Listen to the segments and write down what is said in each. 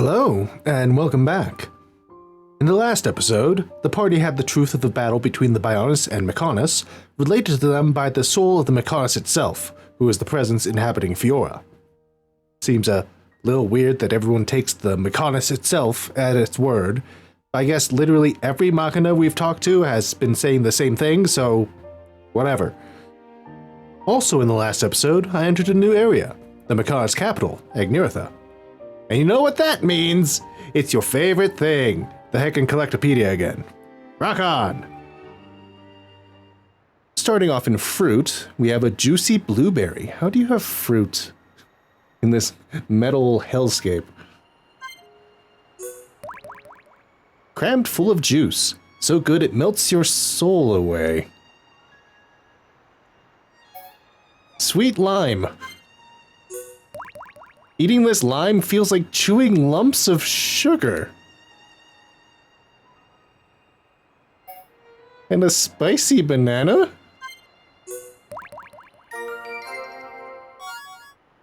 Hello, and welcome back. In the last episode, the party had the truth of the battle between the Bionis and Mechonis related to them by the soul of the Mechonis itself, who is the presence inhabiting Fiora. Seems a little weird that everyone takes the Mechonis itself at its word. I guess literally every Machina we've talked to has been saying the same thing, so whatever. Also in the last episode, I entered a new area, the Mechonis capital, Agniratha. And you know what that means? It's your favorite thing, the heckin' Collectopaedia again. Rock on! Starting off in fruit, we have a juicy blueberry. How do you have fruit in this metal hellscape? Crammed full of juice. So good it melts your soul away. Sweet lime. Eating this lime feels like chewing lumps of sugar. And a spicy banana?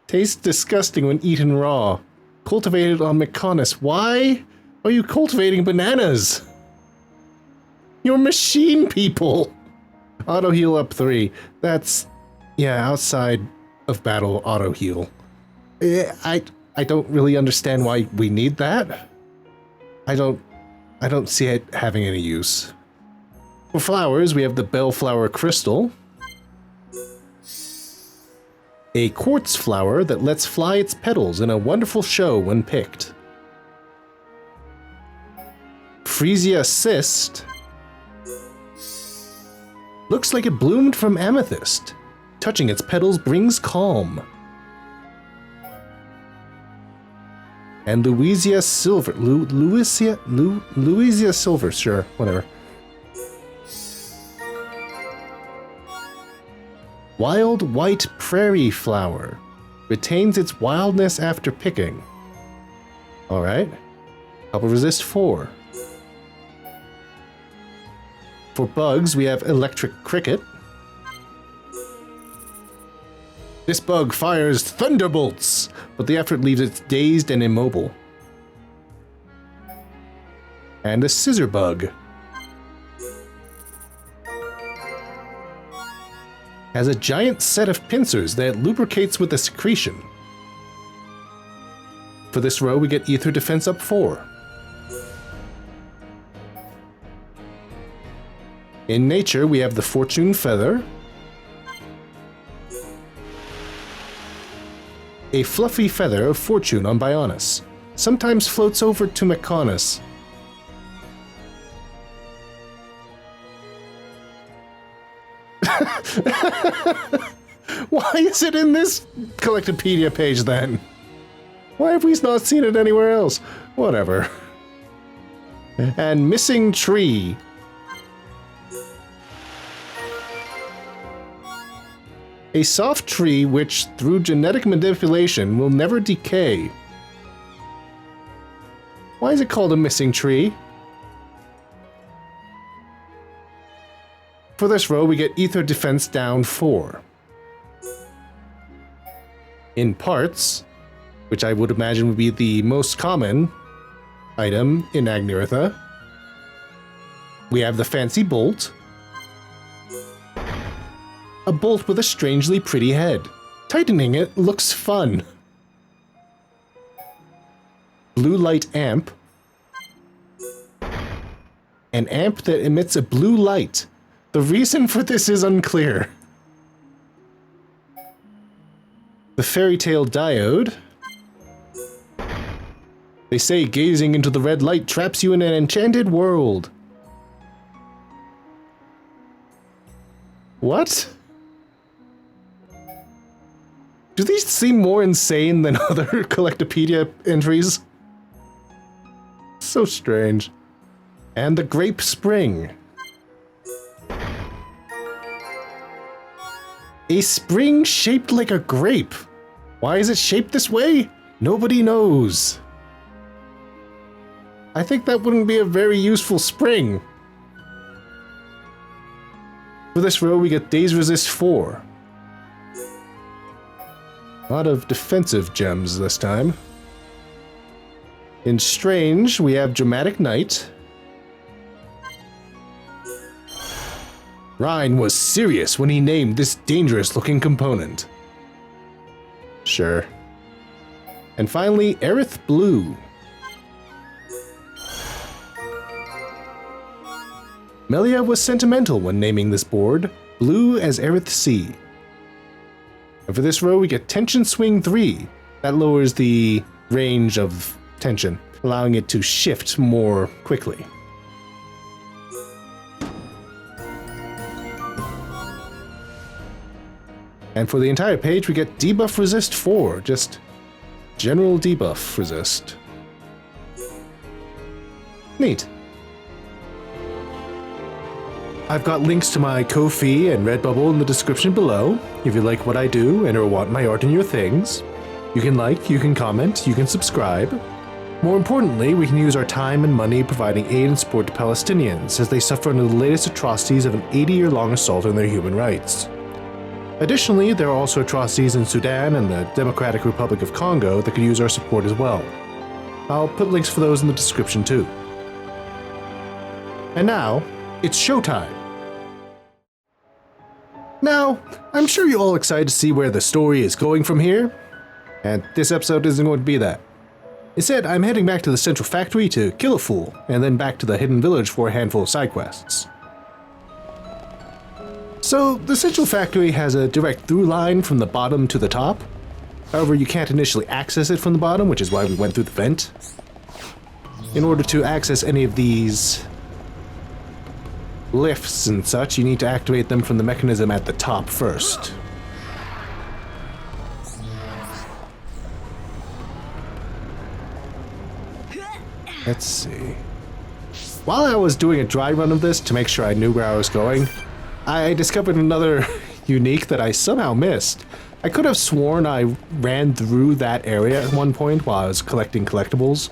Tastes disgusting when eaten raw. Cultivated on Mechonis. Why are you cultivating bananas? You're machine people! Auto heal up 3. That's, yeah, outside of battle auto heal. I don't really understand why we need that. I don't see it having any use. For flowers, we have the bellflower crystal. A quartz flower that lets fly its petals in a wonderful show when picked. Freesia cyst. Looks like it bloomed from amethyst. Touching its petals brings calm. And Louisia silver. Louisia silver, sure, whatever. Wild white prairie flower. Retains its wildness after picking. Alright. Help resist 4. For bugs, we have electric cricket. This bug fires thunderbolts, but the effort leaves it dazed and immobile. And a scissor bug. Has a giant set of pincers that lubricates with a secretion. For this row, we get ether defense up 4. In nature, we have the fortune feather. A fluffy feather of fortune on Bionis. Sometimes floats over to Mechonis. Why is it in this Collectopaedia page then? Why have we not seen it anywhere else? Whatever. And missing tree. A soft tree which, through genetic manipulation, will never decay. Why is it called a missing tree? For this row, we get ether defense down 4. In parts, which I would imagine would be the most common item in Agniratha, we have the fancy bolt. A bolt with a strangely pretty head. Tightening it looks fun. Blue light amp. An amp that emits a blue light. The reason for this is unclear. The fairy tale diode. They say gazing into the red light traps you in an enchanted world. What? Do these seem more insane than other Collectopaedia entries? So strange. And the grape spring. A spring shaped like a grape. Why is it shaped this way? Nobody knows. I think that wouldn't be a very useful spring. For this row, we get Daze Resist 4. A lot of defensive gems this time. In Strange, we have Dramatic Night. Rhine was serious when he named this dangerous-looking component. Sure. And finally, Aerith Blue. Melia was sentimental when naming this board, Blue as Aerith Sea. And for this row, we get Tension Swing 3. That lowers the range of tension, allowing it to shift more quickly. And for the entire page, we get Debuff Resist 4, just general debuff resist. Neat. I've got links to my Ko-fi and Redbubble in the description below, if you like what I do and or want my art in your things. You can like, you can comment, you can subscribe. More importantly, we can use our time and money providing aid and support to Palestinians as they suffer under the latest atrocities of an 80-year-long assault on their human rights. Additionally, there are also atrocities in Sudan and the Democratic Republic of Congo that could use our support as well. I'll put links for those in the description too. And now, it's showtime! Now, I'm sure you're all excited to see where the story is going from here, and this episode isn't going to be that. Instead, I'm heading back to the Central Factory to kill a fool, and then back to the Hidden Village for a handful of side quests. So, the Central Factory has a direct through line from the bottom to the top. However, you can't initially access it from the bottom, which is why we went through the vent. In order to access any of these lifts and such, you need to activate them from the mechanism at the top first. Let's see. While I was doing a dry run of this to make sure I knew where I was going, I discovered another unique that I somehow missed. I could have sworn I ran through that area at one point while I was collecting collectibles,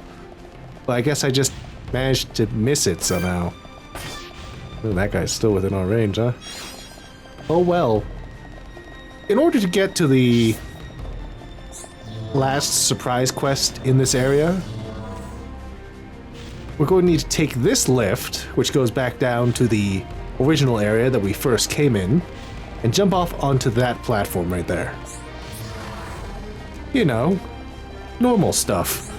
but I guess I just managed to miss it somehow. Ooh, that guy's still within our range, huh? Oh well. In order to get to the last surprise quest in this area, we're going to need to take this lift, which goes back down to the original area that we first came in, and jump off onto that platform right there. You know, normal stuff.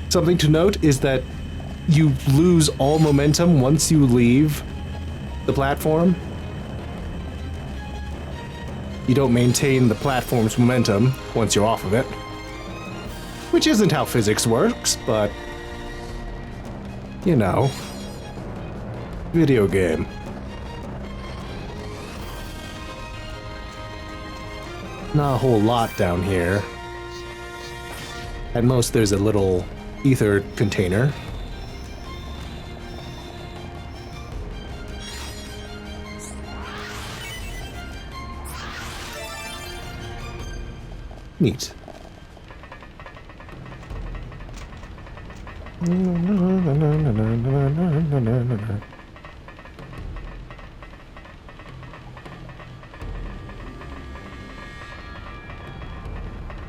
Something to note is that you lose all momentum once you leave the platform. You don't maintain the platform's momentum once you're off of it. Which isn't how physics works, but you know, video game. Not a whole lot down here. At most, there's a little ether container. Neat.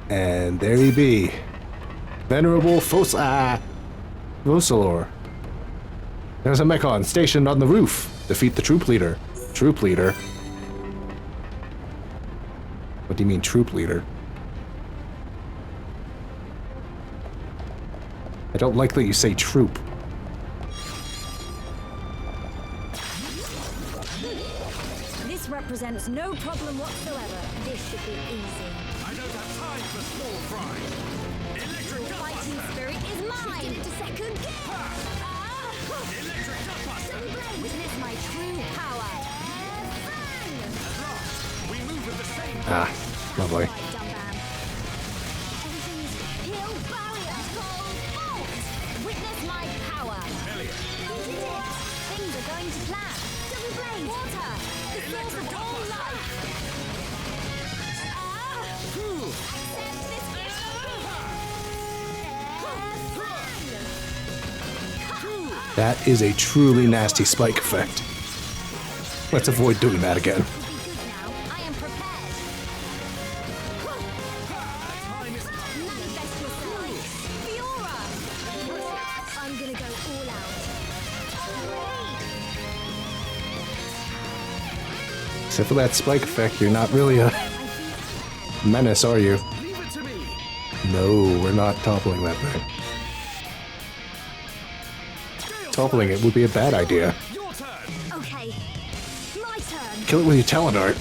And there he be. Venerable Focalor. There's a Mechon stationed on the roof. Defeat the troop leader. Troop leader? What do you mean, troop leader? I don't like that you say troop. This represents no problem whatsoever. This should be easy. I don't have time for small fry. Electric Your fighting Dustbuster! spirit is mine. To second gear. Electric Dustbuster! Witness my true power. At last, we move at the same Ah, lovely. Right, Dumbam. Everything's heal barrier. Cold bolt. Witness my power. Elliot. Things are going to plan. Double blade. Water. The source of all life. Accept this gift. That is a truly nasty spike effect. Let's avoid doing that again. Will be good now. I am prepared. Manifest yourself. Fiora! I'm gonna go all out. Except for that spike effect, you're not really a menace, are you? Leave it to me. No, we're not toppling that thing. Toppling it would be a bad idea. Your turn. Okay, my turn. Kill it with your talent art.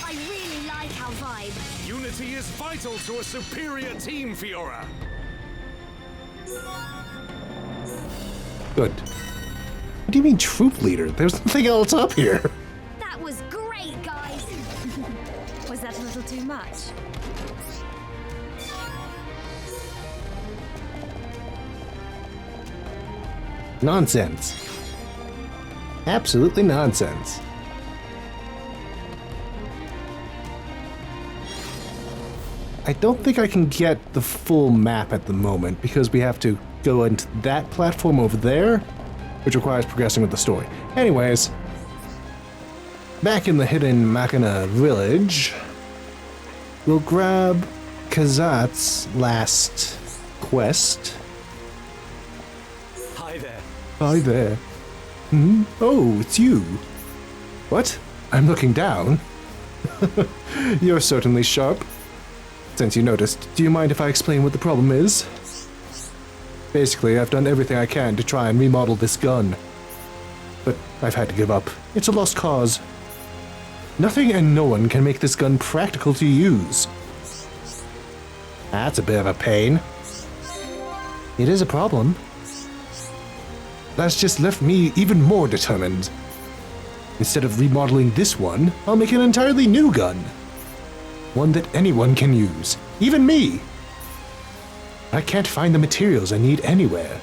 I really like our vibe. Unity is vital to a superior team, Fiora. Good. What do you mean troop leader? There's nothing else up here. That was great, guys. Was that a little too much? Nonsense. Absolutely nonsense. I don't think I can get the full map at the moment because we have to go into that platform over there, which requires progressing with the story. Anyways, back in the Hidden Machina Village, we'll grab Kazat's last quest. Hi there. Hi there. Hmm? Oh, it's you. What? I'm looking down. You're certainly sharp. Since you noticed, do you mind if I explain what the problem is? Basically, I've done everything I can to try and remodel this gun. But I've had to give up. It's a lost cause. Nothing and no one can make this gun practical to use. That's a bit of a pain. It is a problem. That's just left me even more determined. Instead of remodeling this one, I'll make an entirely new gun. One that anyone can use, even me. I can't find the materials I need anywhere.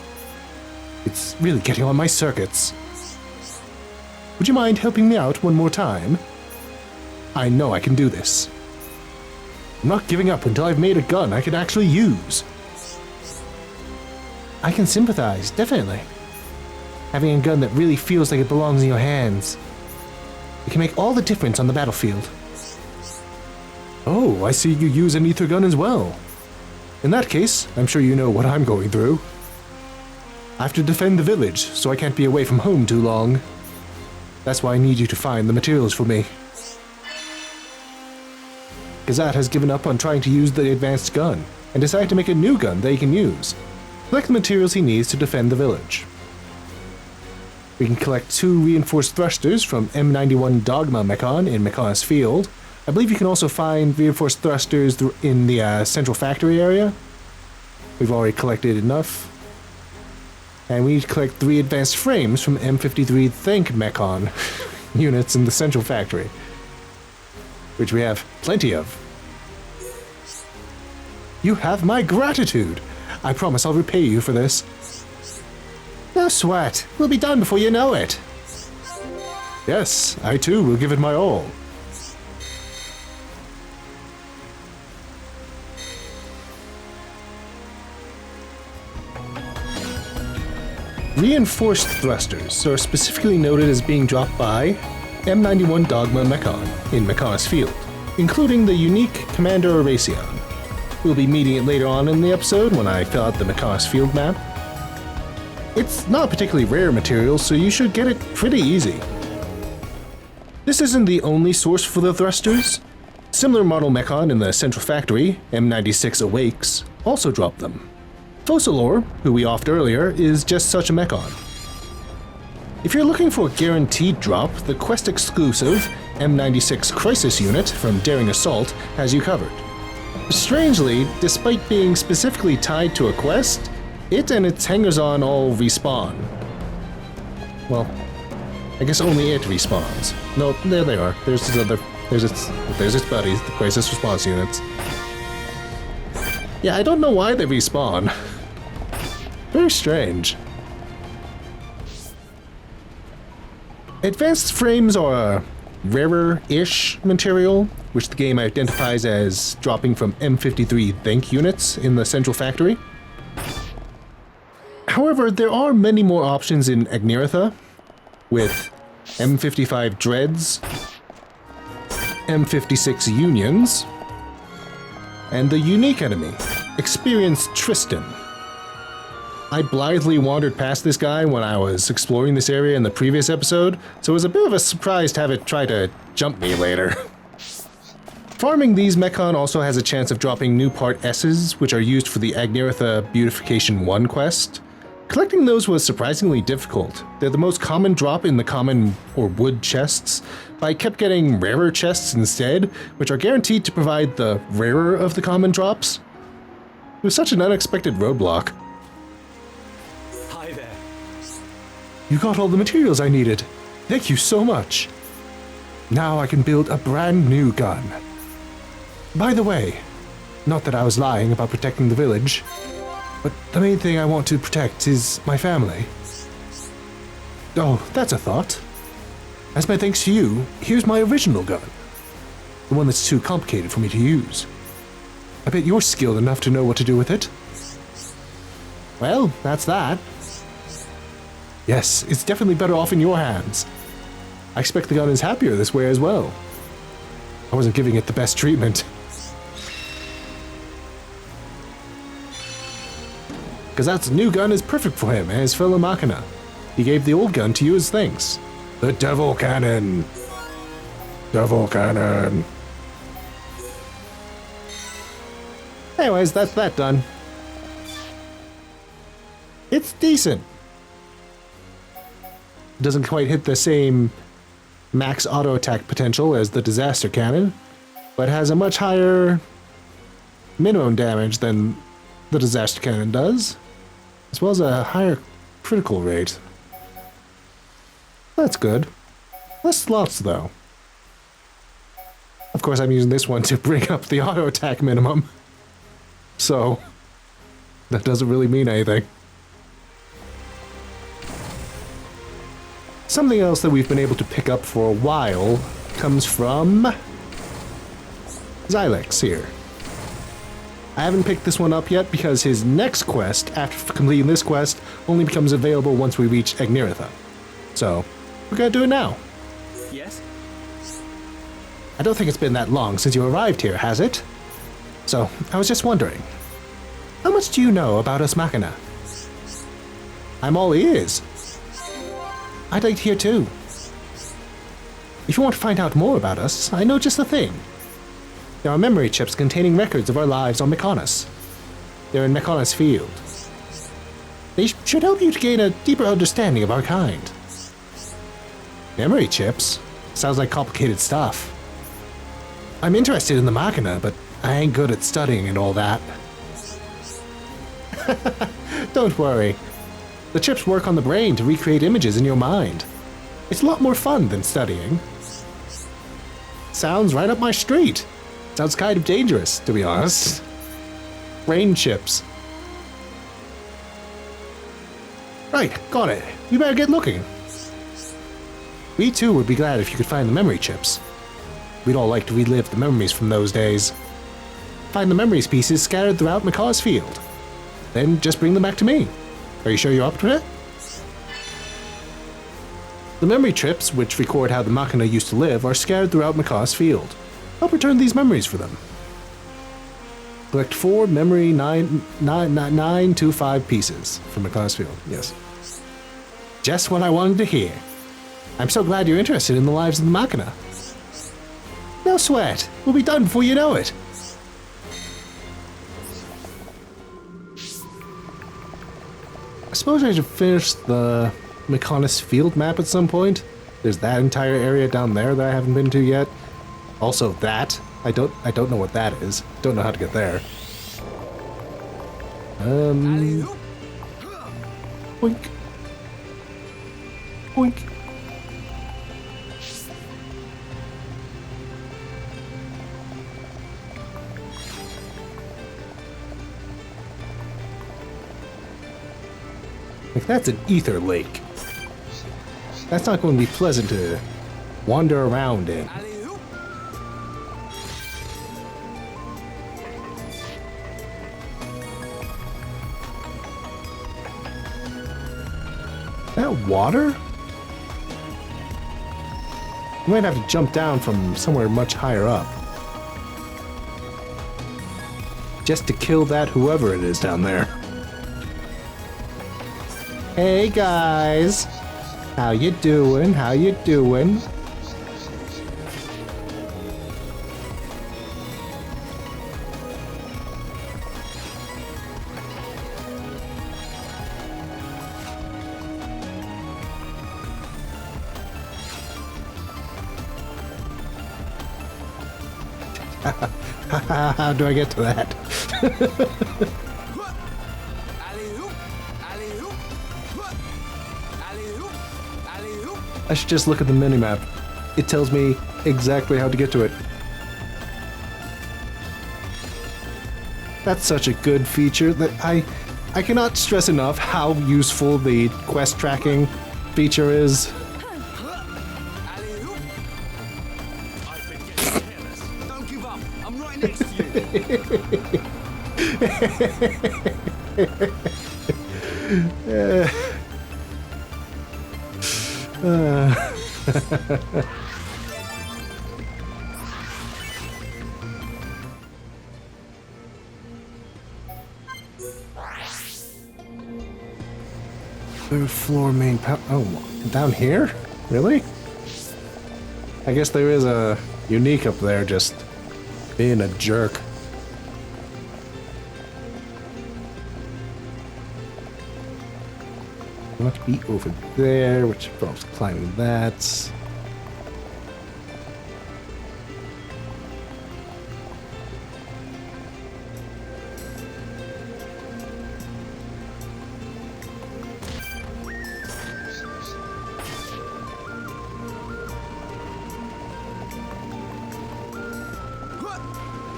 It's really getting on my circuits. Would you mind helping me out one more time? I know I can do this. I'm not giving up until I've made a gun I can actually use. I can sympathize, definitely. Having a gun that really feels like it belongs in your hands. It can make all the difference on the battlefield. Oh, I see you use an ether gun as well. In that case, I'm sure you know what I'm going through. I have to defend the village, so I can't be away from home too long. That's why I need you to find the materials for me. Kazat has given up on trying to use the advanced gun, and decided to make a new gun that he can use. Collect the materials he needs to defend the village. We can collect 2 reinforced thrusters from M91 Dogma Mechon in Mechonis Field. I believe you can also find reinforced thrusters in the central factory area. We've already collected enough. And we need to collect 3 advanced frames from M53 Think Mechon units in the central factory, which we have plenty of. You have my gratitude! I promise I'll repay you for this. No sweat. We'll be done before you know it. Yes, I too will give it my all. Reinforced thrusters are specifically noted as being dropped by M91 Dogma Mechon in Mechonis Field, including the unique Commander Erasion. We'll be meeting it later on in the episode when I fill out the Mechonis Field map. It's not particularly rare material, so you should get it pretty easy. This isn't the only source for the thrusters. Similar model Mechon in the central factory, M96 Awakes, also dropped them. Focalor, who we offed earlier, is just such a Mechon. If you're looking for a guaranteed drop, the quest-exclusive M96 Crisis unit from Daring Assault has you covered. Strangely, despite being specifically tied to a quest, it and its hangers-on all respawn. Well, I guess only it respawns. No, there they are. There's its buddies, the crisis response units. Yeah, I don't know why they respawn. Very strange. Advanced frames are a rarer-ish material, which the game identifies as dropping from M53 Think units in the central factory. However, there are many more options in Agniratha, with M55 Dreads, M56 Unions, and the unique enemy, Experienced Tristan. I blithely wandered past this guy when I was exploring this area in the previous episode, so it was a bit of a surprise to have it try to jump me later. Farming these Mechon also has a chance of dropping new Part S's, which are used for the Agniratha Beautification 1 quest. Collecting those was surprisingly difficult. They're the most common drop in the common or wood chests, but I kept getting rarer chests instead, which are guaranteed to provide the rarer of the common drops. It was such an unexpected roadblock. Hi there. You got all the materials I needed. Thank you so much. Now I can build a brand new gun. By the way, not that I was lying about protecting the village, but the main thing I want to protect is my family. Oh, that's a thought. As my thanks to you, here's my original gun. The one that's too complicated for me to use. I bet you're skilled enough to know what to do with it. Well, that's that. Yes, it's definitely better off in your hands. I expect the gun is happier this way as well. I wasn't giving it the best treatment. Kazat's new gun is perfect for him and his fellow Machina. He gave the old gun to you as thanks. The Devil Cannon! Devil Cannon! Anyways, that's that done. It's decent. Doesn't quite hit the same max auto attack potential as the Disaster Cannon, but has a much higher minimum damage than the Disaster Cannon does, as well as a higher critical rate. That's good. Less slots, though. Of course, I'm using this one to bring up the auto attack minimum, so that doesn't really mean anything. Something else that we've been able to pick up for a while comes from Zilex here. I haven't picked this one up yet because his next quest, after completing this quest, only becomes available once we reach Agniratha. So, we're gonna do it now. Yes? I don't think it's been that long since you arrived here, has it? So, I was just wondering, how much do you know about us Machina? I'm all ears. I'd like to hear too. If you want to find out more about us, I know just the thing. There are memory chips containing records of our lives on Mechonis. They're in Mechonis Field. They should help you to gain a deeper understanding of our kind. Memory chips? Sounds like complicated stuff. I'm interested in the Machina, but I ain't good at studying and all that. Don't worry. The chips work on the brain to recreate images in your mind. It's a lot more fun than studying. Sounds right up my street. Sounds kind of dangerous, to be honest. Brain chips. Right, got it. You better get looking. We too would be glad if you could find the memory chips. We'd all like to relive the memories from those days. Find the memories pieces scattered throughout Mechonis Field. Then just bring them back to me. Are you sure you're up to it? The memory chips, which record how the Machina used to live, are scattered throughout Mechonis Field. Help return these memories for them. Collect 4 memory 925 pieces from Mechonis Field. Yes. Just what I wanted to hear. I'm so glad you're interested in the lives of the Machina. No sweat. We'll be done before you know it. I suppose I should finish the Mechonis Field map at some point. There's that entire area down there that I haven't been to yet. Also that. I don't know what that is. Don't know how to get there. Boink. Boink. Like, that's an ether lake. That's not going to be pleasant to wander around in. That water? You might have to jump down from somewhere much higher up. Just to kill that whoever it is down there. Hey guys! How you doing? How you doing? How do I get to that? I should just look at the minimap. It tells me exactly how to get to it. That's such a good feature that I cannot stress enough how useful the quest tracking feature is. I've been getting careless. Don't give up. I'm right next to you. Third floor main power. Oh, down here? Really? I guess there is a unique up there just being a jerk. Must be over there, which involves climbing that.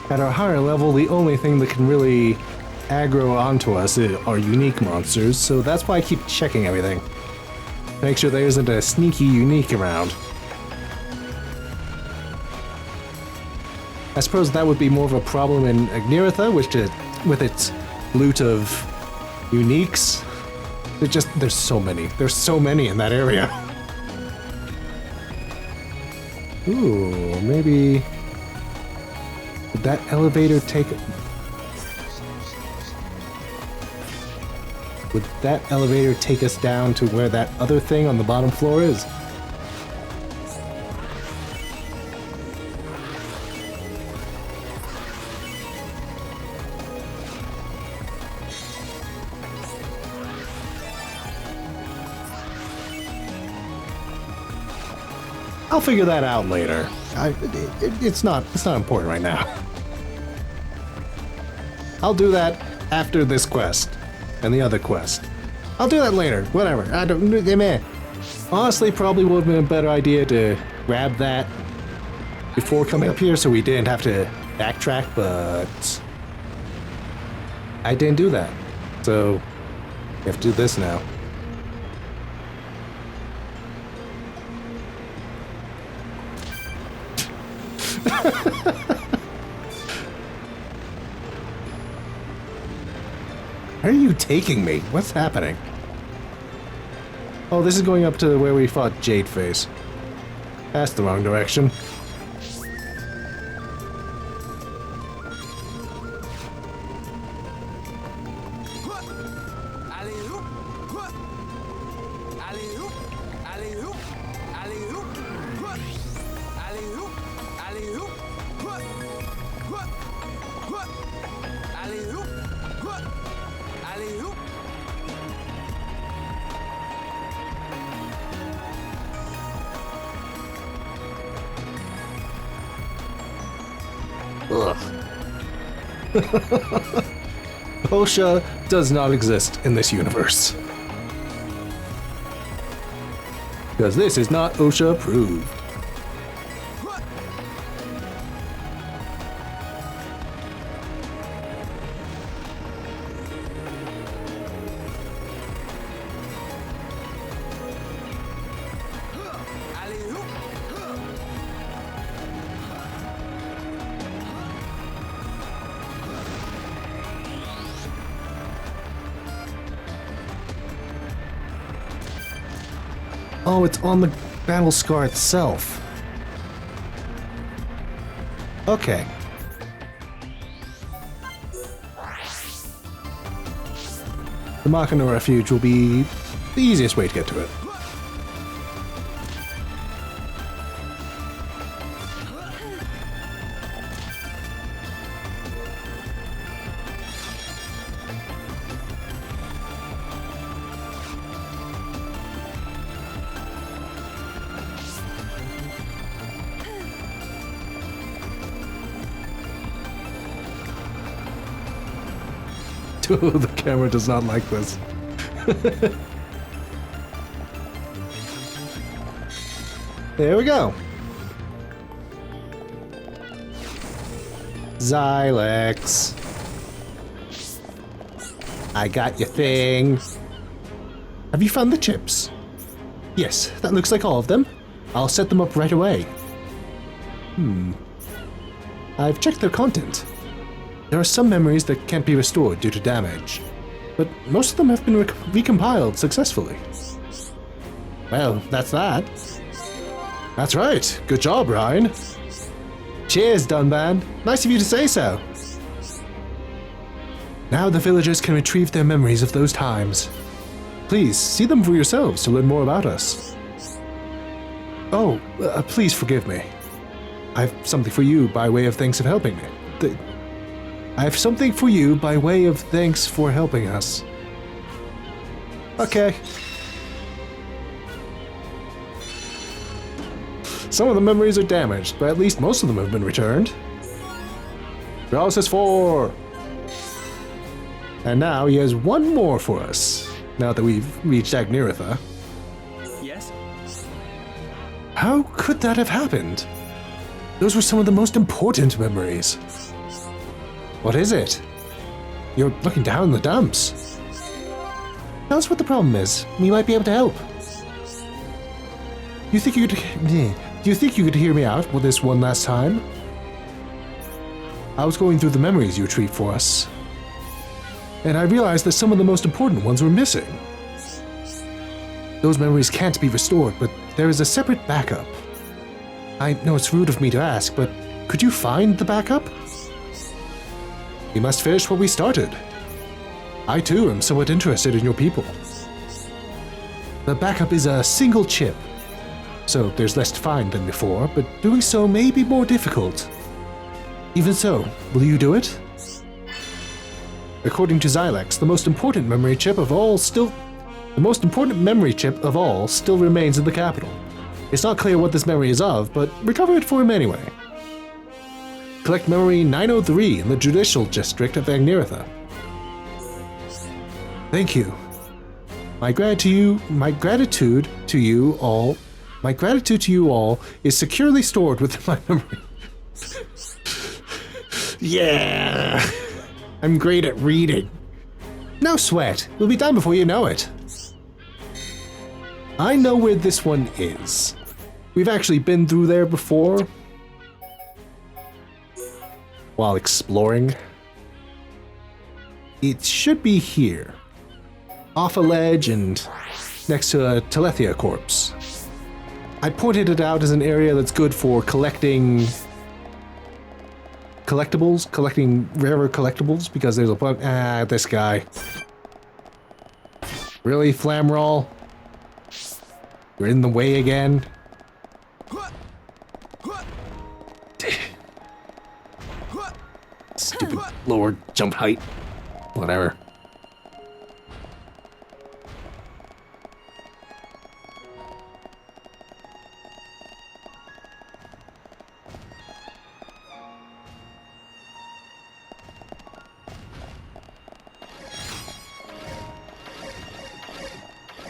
At our higher level, the only thing that can really aggro onto us are unique monsters, so that's why I keep checking everything. Make sure there isn't a sneaky unique around. I suppose that would be more of a problem in Agniratha, which is, with its loot of uniques. There's so many. There's so many in that area. Ooh, maybe... Would that elevator take... Would that elevator take us down to where that other thing on the bottom floor is? I'll figure that out later. It's not important right now. I'll do that after this quest and the other quest. I'll do that later. Whatever. I don't. Meh. Honestly, probably would have been a better idea to grab that before coming up here, so we didn't have to backtrack. But I didn't do that, so we have to do this now. Where are you taking me? What's happening? Oh, this is going up to where we fought Jadeface. That's the wrong direction. Ugh. OSHA does not exist in this universe. Because this is not OSHA approved. Oh, it's on the battle scar itself. Okay. The Machina Refuge will be the easiest way to get to it. The camera does not like this. There we go. Zilex. I got your thing. Have you found the chips? Yes, that looks like all of them. I'll set them up right away. I've checked their content. There are some memories that can't be restored due to damage, but most of them have been recompiled successfully. Well, that's that. That's right. Good job, Ryan. Cheers, Dunban. Nice of you to say so. Now the villagers can retrieve their memories of those times. Please, see them for yourselves to learn more about us. Oh, please forgive me. I have something for you by way of thanks of helping me. I have something for you by way of thanks for helping us. Okay. Some of the memories are damaged, but at least most of them have been returned. Process 4! And now he has one more for us, now that we've reached Agniratha. Yes? How could that have happened? Those were some of the most important memories. What is it? You're looking down in the dumps. Tell us what the problem is. We might be able to help. Do you think you could hear me out with this one last time? I was going through the memories you retrieved for us, and I realized that some of the most important ones were missing. Those memories can't be restored, but there is a separate backup. I know it's rude of me to ask, but could you find the backup? We must finish what we started. I too am somewhat interested in your people. The backup is a single chip, so there's less to find than before, but doing so may be more difficult. Even so, will you do it? According to Zilex, the most important memory chip of all still remains in the capital. It's not clear what this memory is of, but recover it for him anyway. Collect memory 903 in the judicial district of Agniratha. Thank you. My gratitude to you all is securely stored within my memory. Yeah! I'm great at reading. No sweat. We'll be done before you know it. I know where this one is. We've actually been through there before. While exploring. It should be here. Off a ledge and next to a Telethia corpse. I pointed it out as an area that's good for collecting rarer collectibles, because there's a bunch. This guy. Really, Flamroll? You're in the way again? Stupid lower jump height. Whatever.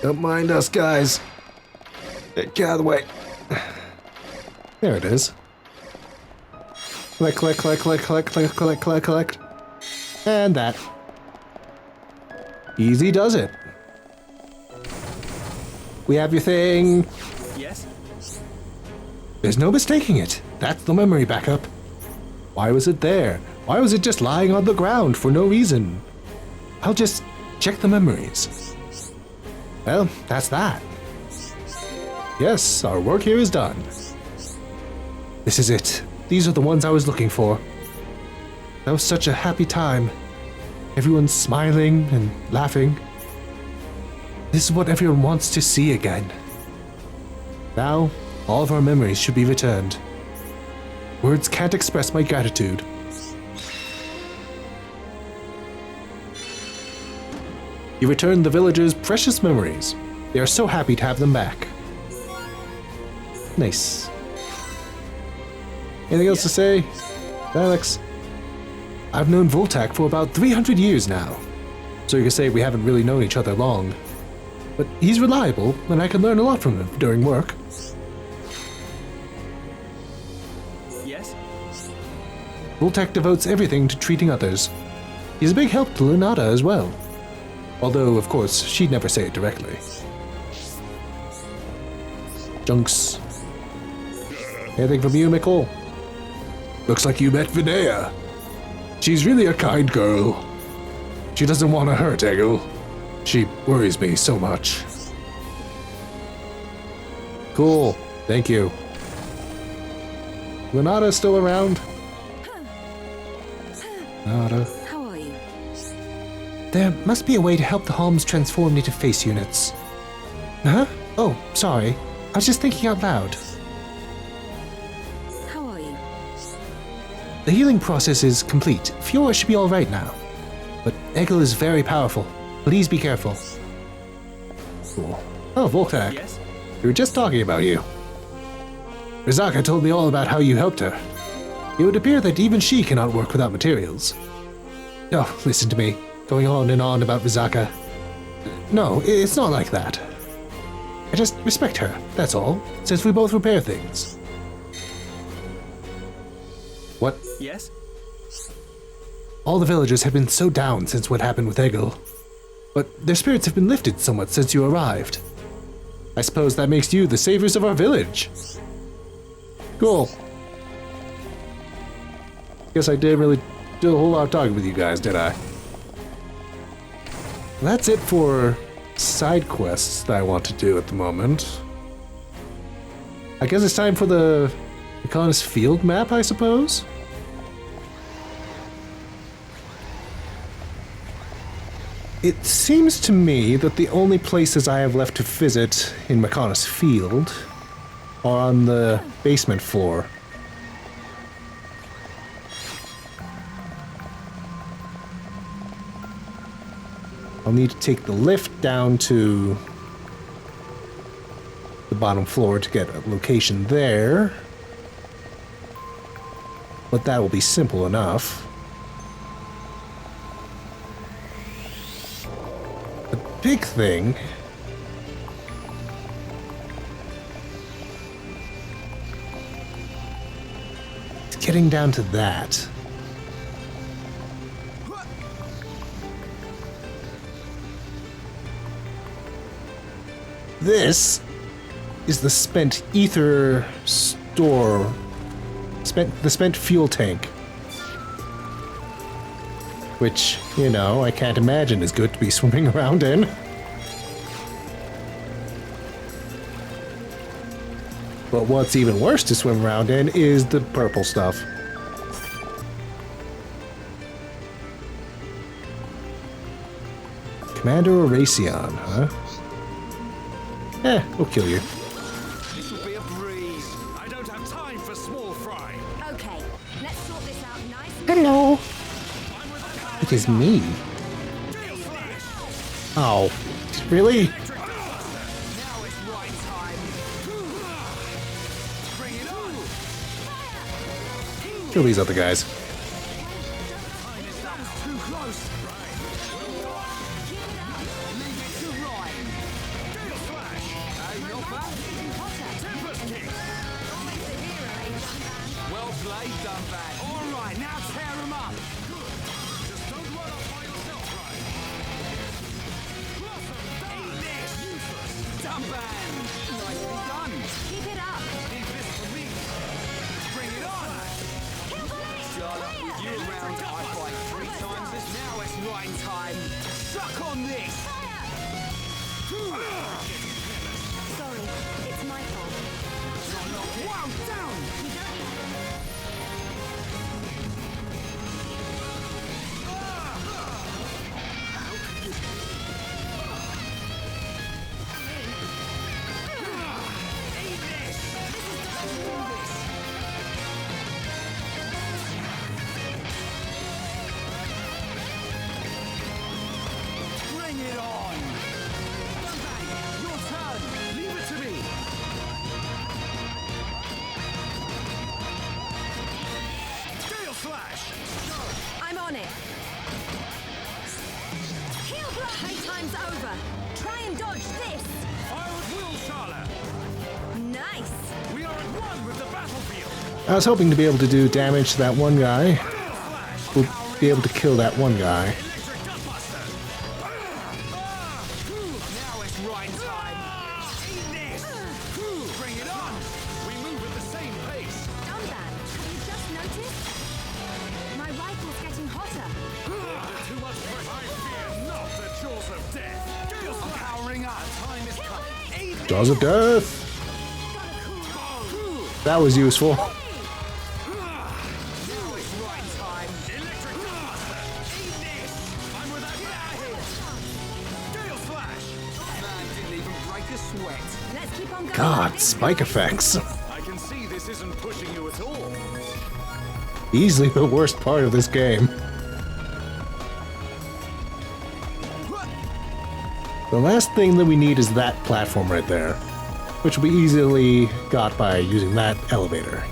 Don't mind us, guys. Get out of the way. There it is. Collect. And that. Easy does it. We have your thing. Yes? There's no mistaking it. That's the memory backup. Why was it there? Why was it just lying on the ground for no reason? I'll just check the memories. Well, that's that. Yes, our work here is done. This is it. These are the ones I was looking for. That was such a happy time. Everyone's smiling and laughing. This is what everyone wants to see again. Now, all of our memories should be returned. Words can't express my gratitude. You returned the villagers' precious memories. They are so happy to have them back. Nice. Anything else to say? Alex? I've known Voltak for about 300 years now. So you can say we haven't really known each other long. But he's reliable, and I can learn a lot from him during work. Yes? Voltak devotes everything to treating others. He's a big help to Lunata as well. Although, of course, she'd never say it directly. Junks. Anything from you, Mikkel? Looks like you met Vinaya. She's really a kind girl. She doesn't want to hurt Egil. She worries me so much. Cool. Thank you. Lunata still around? Nada. How are you? There must be a way to help the Holmes transform into face units. Huh? Oh, sorry. I was just thinking out loud. How are you? The healing process is complete. Fiora should be alright now. But Egil is very powerful. Please be careful. Cool. Oh, Voltak. Yes? We were just talking about you. Rizaka told me all about how you helped her. It would appear that even she cannot work without materials. Oh, listen to me. Going on and on about Rizaka. No, it's not like that. I just respect her, that's all, since we both repair things. What? Yes? All the villagers have been so down since what happened with Egil. But their spirits have been lifted somewhat since you arrived. I suppose that makes you the saviors of our village. Cool. Guess I didn't really do a whole lot of talking with you guys, did I? That's it for side quests that I want to do at the moment. I guess it's time for the Mechonis Field map, I suppose? It seems to me that the only places I have left to visit in Mechonis Field are on the basement floor. I'll need to take the lift down to the bottom floor to get a location there. But that will be simple enough. The big thing is getting down to that. This is the spent ether store. The spent fuel tank. Which, you know, I can't imagine is good to be swimming around in. But what's even worse to swim around in is the purple stuff. Commander Oracion, huh? We'll kill you. This will be a breeze. I don't have time for small fry. Okay, let's sort this out nice and Hello. It is me. Oh, really? Now it's right time. Bring it on. Kill these other guys. Too close. Leave it to Ryan. Gale slash. Hey, not bad. Tempest kick. Well played, Dumban. All right, now tear him up. Good. Just don't run off by yourself, Ryan. Eat this. Useless. Dumban. Nicely done. keep it up. Leave this for me. Bring it on. Charlotte, with you around, I fight 3 times as now it's Ryan time. Suck on this. Sorry, it's my I was hoping to be able to do damage to that one guy. We'll be able to kill that one guy. Now it's right time. Eat this. Bring it on. We move at the same pace. Dunban, have you just noticed? My rifle's getting hotter. Too much pressure. I fear not the jaws of death. I'm powering up. Time is coming. Eat Jaws of Death! That was useful. Now it's right time. Electric Buster. Eat this. I'm without you out here. Gale Slash. Man didn't even break a sweat. Let's keep on going. God, spike effects. I can see this isn't pushing you at all. Easily the worst part of this game. The last thing that we need is that platform right there, which will be easily got by using that elevator.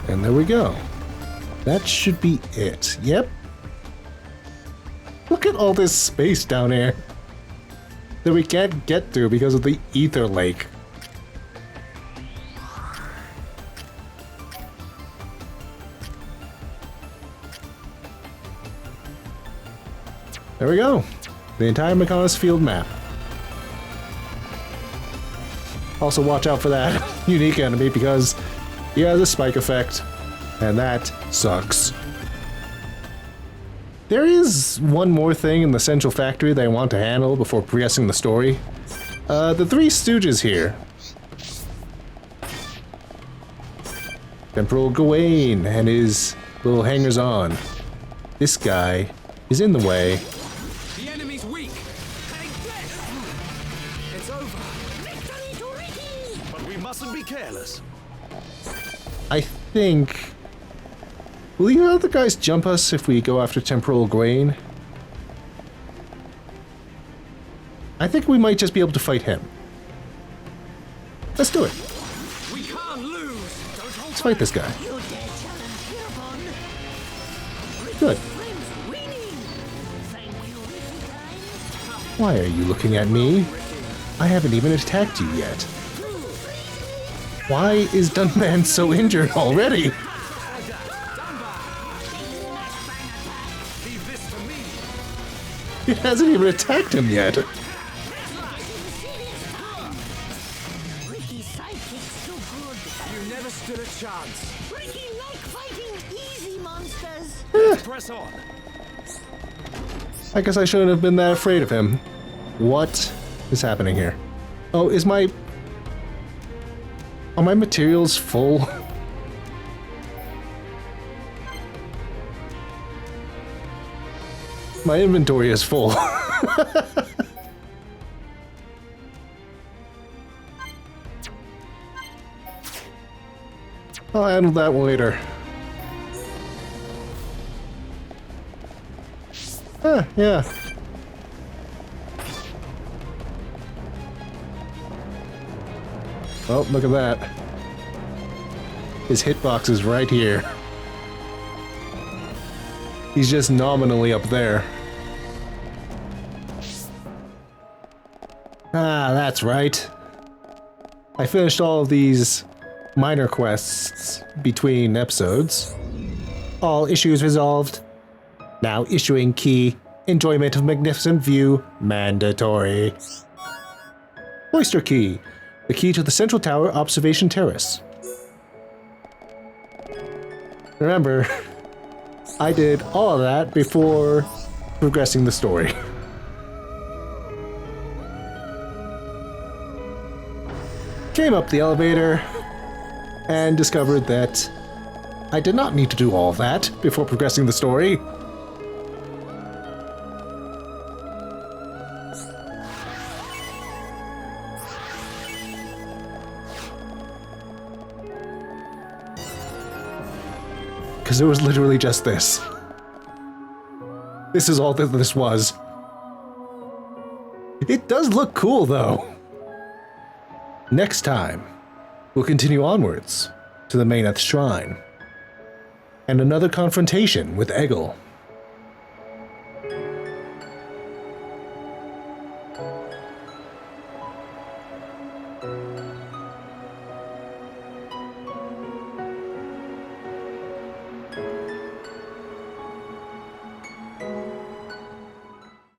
And there we go. That should be it. Yep. Look at all this space down here that we can't get through because of the ether lake. There we go. The entire Mechonis Field map. Also watch out for that unique enemy because he has a spike effect, and that sucks. There is one more thing in the central factory that I want to handle before progressing the story. The Three Stooges here. Temporal Gawain and his little hangers-on. This guy is in the way. The enemy's weak. It's over. But we mustn't be careless. I think... Will the other guys jump us if we go after Temporal Gawain? I think we might just be able to fight him. Let's do it. We can't lose. Don't hold Let's fight this guy. Good. Why are you looking at me? I haven't even attacked you yet. Why is Dunban so injured already? Leave this to me. It hasn't even attacked him yet. Ricky's sidekick's so good. You never stood a chance. Ricky like fighting easy monsters. Press on. I guess I shouldn't have been that afraid of him. What is happening here? Oh, is my... Are my materials full? My inventory is full. I'll handle that later. Yeah. Oh, look at that. His hitbox is right here. He's just nominally up there. Ah, that's right. I finished all of these minor quests between episodes. All issues resolved. Now issuing key. Enjoyment of magnificent view mandatory. Cloister key. The key to the central tower observation terrace. Remember, I did all of that before progressing the story. Came up the elevator and discovered that I did not need to do all of that before progressing the story. because it was literally just this. This is all that this was. It does look cool, though. Next time, we'll continue onwards to the Meyneth Shrine and another confrontation with Egil.